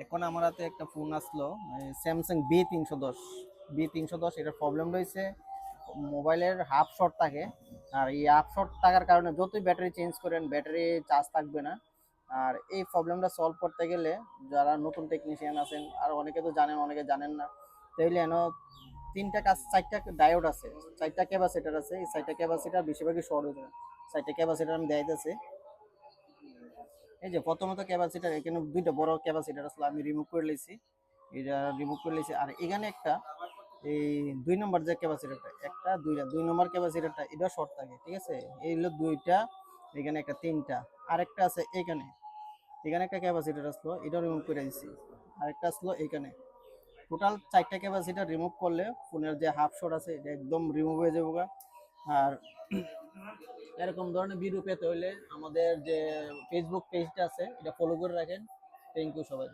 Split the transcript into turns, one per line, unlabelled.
এখন আমার হাতে একটা ফোন আসলো, স্যামসাং বি 310। এটার প্রবলেম রয়েছে, মোবাইলের হাফ শর্ট থাকে। আর এই হাফ শর্ট থাকার কারণে যতই ব্যাটারি চেঞ্জ করেন ব্যাটারি চার্জ থাকবে না। আর এই প্রবলেমটা সলভ করতে গেলে যারা নতুন টেকনিশিয়ান আছেন, আর অনেকে তো জানেন অনেকে জানেন না, তাইলে এন তিনটা কাজ, চারটা ডায়োড আছে, চারটা ক্যাপাসিটার আছে। এই চারটা ক্যাপাসিটার বেশিরভাগই শর্ট হয়ে যায়। চারটা ক্যাপাসিটার আমি দেখাইতেছি। এই যে প্রথমত ক্যাপাসিটার, এখানে দুইটা বড় ক্যাপাসিটার আসলে আমি রিমুভ করে নিয়েছি। এটা রিমুভ করে নিয়েছি। আর এখানে একটা, এই 2 নম্বর যে ক্যাপাসিটারটা, একটা দুইটা 2 নম্বর ক্যাপাসিটারটা এটা শর্ট থাকে, ঠিক আছে। এই হলো দুইটা, এখানে একটা তিনটা। আরেকটা আছে এখানে, এখানে একটা ক্যাপাসিটার আসলো, এটা রিমুভ করে দিচ্ছি। আরেকটা আসলো এখানে। টোটাল চারটা ক্যাপাসিটার রিমুভ করলে ফোনের যে হাফ শট আছে এটা একদম রিমুভ হয়ে যাবে। আর এরকম ধরনের ভিডিও পেতে হলে আমাদের যে ফেসবুক পেজটা আছে এটা ফলো করে রাখেন। থ্যাংক ইউ সবাই।